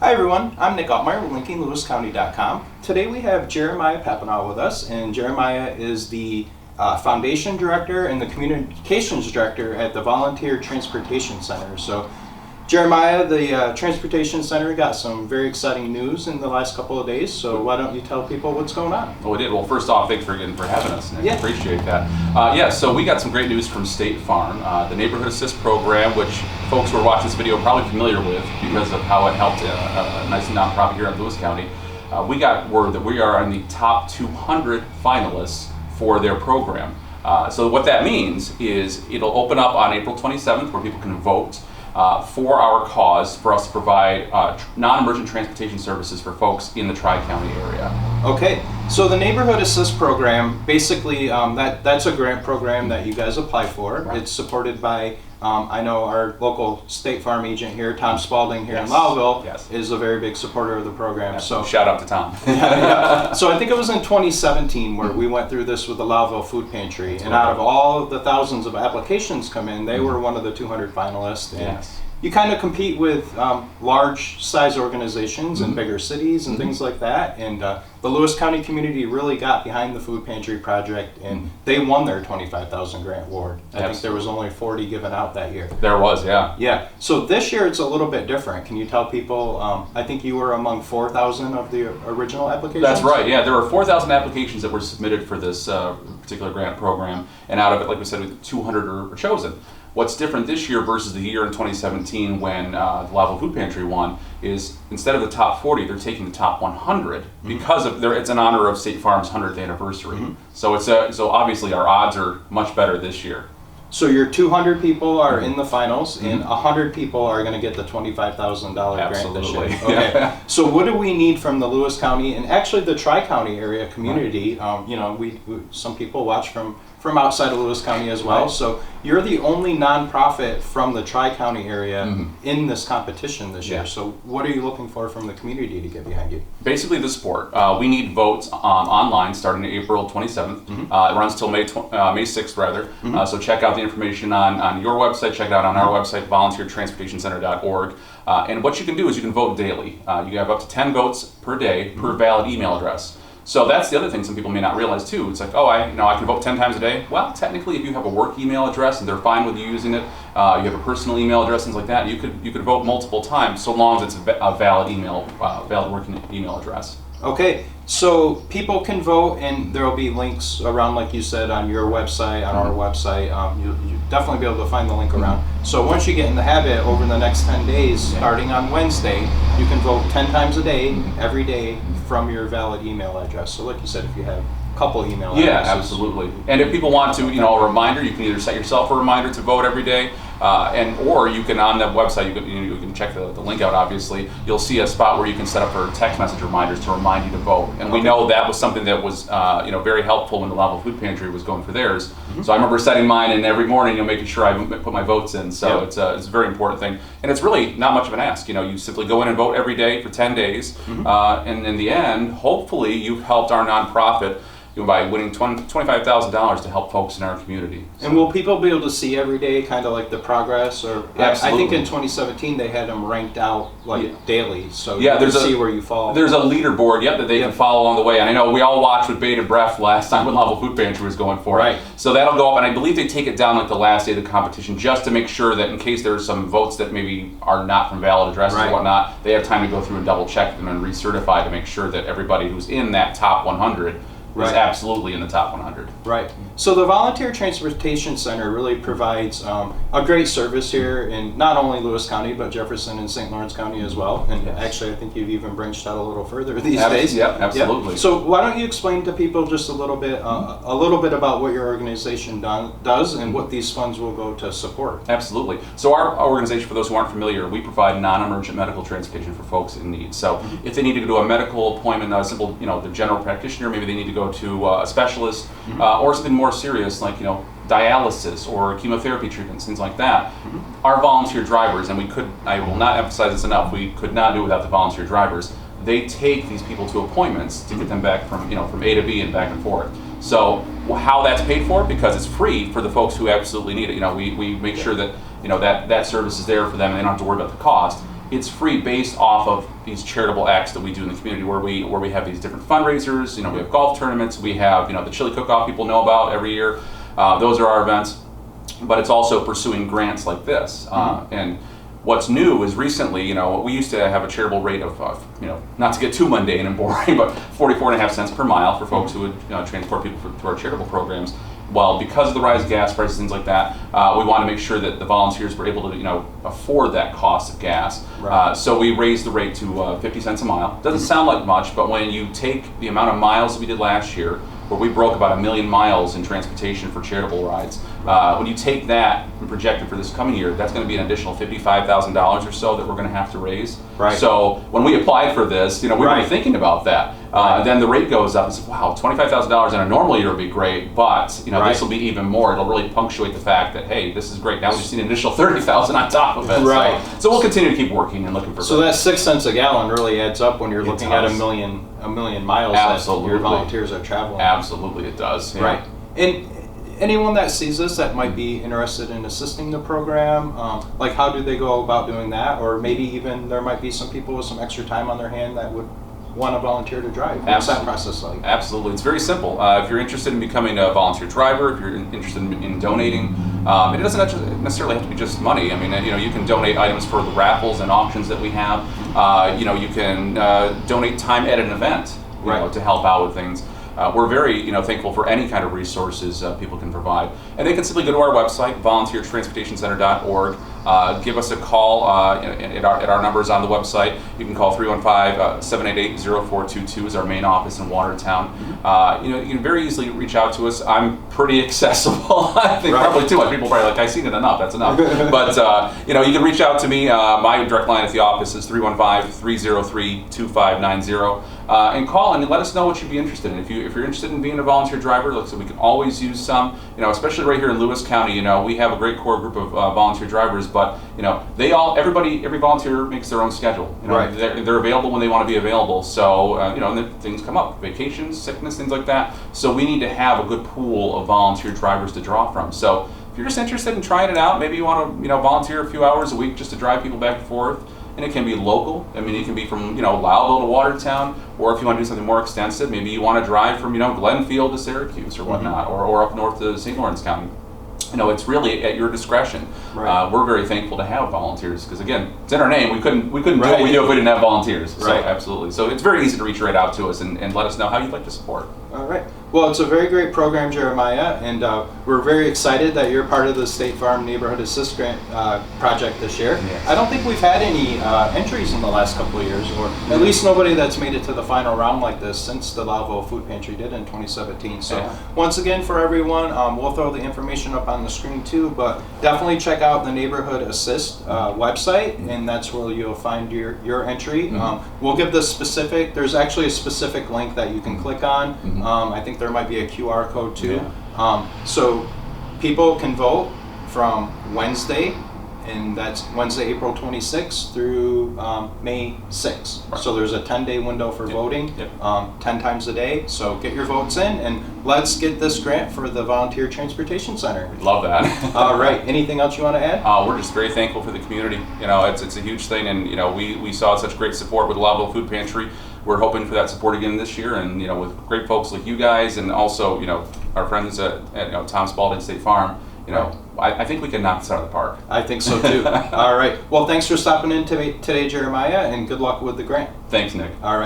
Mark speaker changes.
Speaker 1: Hi everyone, I'm Nick Altmeyer with linkinglewiscounty.com. Today we have Jeremiah Papanow with us, and Jeremiah is the Foundation Director and the Communications Director at the Volunteer Transportation Center. So Jeremiah, the Transportation Center got some very exciting news in the last couple of days, so why don't you tell people what's going on?
Speaker 2: Well, we did. Well, first off, thanks for having us, Nick.
Speaker 1: Yeah.
Speaker 2: Appreciate that. So we got some great news from State Farm. The Neighborhood Assist Program, which folks who are watching this video are probably familiar with because of how it helped a nice nonprofit here in Lewis County. We got word that we are in the top 200 finalists for their program. So what that means is it'll open up on April 27th where people can vote for our cause for us to provide non-emergent transportation services for folks in the Tri-County area.
Speaker 1: Okay, so the Neighborhood Assist Program, basically that's a grant program that you guys apply for. Right. It's supported by, I know our local State Farm agent here, Tom Spalding here in Lowville, is a very big supporter of the program. So
Speaker 2: shout out to Tom.
Speaker 1: Yeah. So I think it was in 2017 where we went through this with the Lowville Food Pantry, and out of all of the thousands of applications come in, they were one of the 200 finalists. And you kind of compete with large size organizations in bigger cities and things like that, and the Lewis County community really got behind the food pantry project, and they won their $25,000 grant award. I think there was only 40 given out that year.
Speaker 2: There was, yeah.
Speaker 1: Yeah, so this year it's a little bit different. Can you tell people, I think you were among 4,000 of the original applications?
Speaker 2: That's right, yeah. There were 4,000 applications that were submitted for this particular grant program, and out of it, like we said, 200 are chosen. What's different this year versus the year in 2017 when the Lowville Food Pantry won is instead of the top 40, they're taking the top 100 because of it's in honor of State Farm's 100th anniversary. So so obviously our odds are much better this year.
Speaker 1: So your 200 people are in the finals, and 100 people are going to get the $25,000 grant this year. Okay. So what do we need from the Lewis County and actually the Tri-County area community? You know, we some people watch from outside of Lewis County as well. So you're the only nonprofit from the Tri-County area in this competition this year. So what are you looking for from the community to get behind you?
Speaker 2: Basically the support. We need votes online starting April 27th. It runs till May 6th rather. So check out the information on your website, check it out on our website, volunteertransportationcenter.org. And what you can do is you can vote daily. You have up to 10 votes per day per valid email address. So that's the other thing some people may not realize too. It's like, I can vote 10 times a day. Well, technically, if you have a work email address and they're fine with you using it, you have a personal email address, things like that, you could vote multiple times so long as it's a valid working email address.
Speaker 1: Okay, so people can vote, and there will be links around, like you said, on your website, on our website. You'll definitely be able to find the link around. So once you get in the habit over the next 10 days, starting on Wednesday, you can vote 10 times a day, every day, from your valid email address. So like you said, if you have a couple email addresses.
Speaker 2: Yeah, absolutely. And if people want to, a reminder, you can either set yourself a reminder to vote every day, or you can, on the website, you can check the link out, obviously. You'll see a spot where you can set up for text message reminders to remind you to vote. And we know that was something that was very helpful when the Lowville Food Pantry was going for theirs. So I remember setting mine in every morning, making sure I put my votes in. So it's a very important thing. And it's really not much of an ask. You simply go in and vote every day for 10 days. And in the end, hopefully you've helped our nonprofit by winning $25,000 to help folks in our community. So.
Speaker 1: And will people be able to see every day kind of like the progress? Or I think in 2017 they had them ranked out daily, so you can see where you fall.
Speaker 2: There's a leaderboard that they can follow along the way. And I know we all watched with bated breath last time when Lowville Food Pantry was going for it. So that'll go up, and I believe they take it down the last day of the competition just to make sure that in case there's some votes that maybe are not from valid addresses or whatnot, they have time to go through and double check them and recertify to make sure that everybody who's in that top 100 is absolutely in the top 100.
Speaker 1: Right. So the Volunteer Transportation Center really provides a great service here in not only Lewis County, but Jefferson and St. Lawrence County as well. And actually, I think you've even branched out a little further these days.
Speaker 2: Yeah, absolutely.
Speaker 1: So why don't you explain to people just a little bit about what your organization does and what these funds will go to support?
Speaker 2: Absolutely. So our organization, for those who aren't familiar, we provide non-emergent medical transportation for folks in need. So if they need to go to a medical appointment, a simple, the general practitioner, maybe they need to go to a specialist, or something more serious like dialysis or chemotherapy treatments, things like that. Our volunteer drivers, and I will not emphasize this enough, we could not do it without the volunteer drivers. They take these people to appointments to get them back from A to B and back and forth. So how that's paid for, because it's free for the folks who absolutely need it. We make sure that that service is there for them and they don't have to worry about the cost. it's free based off of these charitable acts that we do in the community, where we have these different fundraisers. We have golf tournaments. We have the chili cook-off people know about every year. Those are our events. But it's also pursuing grants like this. And what's new is recently, we used to have a charitable rate of, not to get too mundane and boring, but 44.5 cents per mile for folks who would transport people through our charitable programs. Well, because of the rise of gas prices, things like that, we want to make sure that the volunteers were able to, afford that cost of gas.
Speaker 1: Right.
Speaker 2: So we raised the rate to 50 cents a mile. Doesn't sound like much, but when you take the amount of miles that we did last year, where we broke about 1 million miles in transportation for charitable rides, when you take that and project it for this coming year, that's going to be an additional $55,000 or so that we're going to have to raise.
Speaker 1: Right.
Speaker 2: So when we applied for this, we
Speaker 1: Right.
Speaker 2: were thinking about that. Then the rate goes up and says, wow, $25,000 in a normal year would be great, but
Speaker 1: Right.
Speaker 2: this will be even more. It'll really punctuate the fact that, hey, this is great. Now we just need an additional $30,000 on top of it.
Speaker 1: Right.
Speaker 2: So we'll continue to keep working and looking for.
Speaker 1: So that 6 cents a gallon really adds up when you're looking at
Speaker 2: does.
Speaker 1: a million miles
Speaker 2: Absolutely.
Speaker 1: that your volunteers are traveling.
Speaker 2: Absolutely, it does. Yeah.
Speaker 1: Right. And anyone that sees this that might be interested in assisting the program, like how do they go about doing that? Or maybe even there might be some people with some extra time on their hand that would want to volunteer to drive. What's that process like?
Speaker 2: Absolutely. It's very simple. If you're interested in becoming a volunteer driver, if you're interested in donating, it doesn't necessarily have to be just money. I mean, you can donate items for the raffles and auctions that we have. You can donate time at an event,
Speaker 1: Right.
Speaker 2: to help out with things. We're very, thankful for any kind of resources people can provide. And they can simply go to our website, volunteertransportationcenter.org. Give us a call at our numbers on the website. You can call 315-788-0422 is our main office in Watertown. You can very easily reach out to us. I'm pretty accessible. I think
Speaker 1: Right.
Speaker 2: probably too much. People are probably like, I've seen it enough. That's enough. But you can reach out to me. My direct line at the office is 315-303-2590. And call and let us know what you'd be interested in. If you're interested in being a volunteer driver, look, so we can always use some. Especially right here in Lewis County. We have a great core group of volunteer drivers, but every volunteer makes their own schedule.
Speaker 1: Right.
Speaker 2: They're available when they want to be available. So and then things come up, vacations, sickness, things like that. So we need to have a good pool of volunteer drivers to draw from. So if you're just interested in trying it out, maybe you want to volunteer a few hours a week just to drive people back and forth. And it can be local. I mean, it can be from Lowville to Watertown, or if you want to do something more extensive, maybe you want to drive from Glenfield to Syracuse or whatnot, or up north to St. Lawrence County. It's really at your discretion.
Speaker 1: Right.
Speaker 2: We're very thankful to have volunteers because, again, it's in our name. We couldn't do what
Speaker 1: Right.
Speaker 2: we do if we didn't have volunteers. So
Speaker 1: Right.
Speaker 2: absolutely. So it's very easy to reach right out to us and let us know how you'd like to support.
Speaker 1: All right. Well, it's a very great program, Jeremiah, and we're very excited that you're part of the State Farm Neighborhood Assist Grant project this year.
Speaker 2: Yes.
Speaker 1: I don't think we've had any entries in the last couple of years, or at least nobody that's made it to the final round like this since the Lavo Food Pantry did in 2017. So
Speaker 2: Yeah.
Speaker 1: once again, for everyone, we'll throw the information up on the screen too, but definitely check out the Neighborhood Assist website, and that's where you'll find your entry. We'll give the specific, there's actually a specific link that you can click on. I think there might be a QR code too.
Speaker 2: Yeah.
Speaker 1: So people can vote from Wednesday, and that's Wednesday, April 26th through May 6th.
Speaker 2: Right.
Speaker 1: So there's a 10-day window for voting,
Speaker 2: Yep.
Speaker 1: 10 times a day. So get your votes in, and let's get this grant for the Volunteer Transportation Center.
Speaker 2: Love that.
Speaker 1: All right. Anything else you want to add?
Speaker 2: We're just very thankful for the community. It's a huge thing, and we saw such great support with Lavo Food Pantry. We're hoping for that support again this year, and with great folks like you guys, and also our friends at Tom Spalding State Farm. I think we can knock this out of the park.
Speaker 1: I think so too. All right. Well, thanks for stopping in today, Jeremiah, and good luck with the grant.
Speaker 2: Thanks, Nick.
Speaker 1: All right.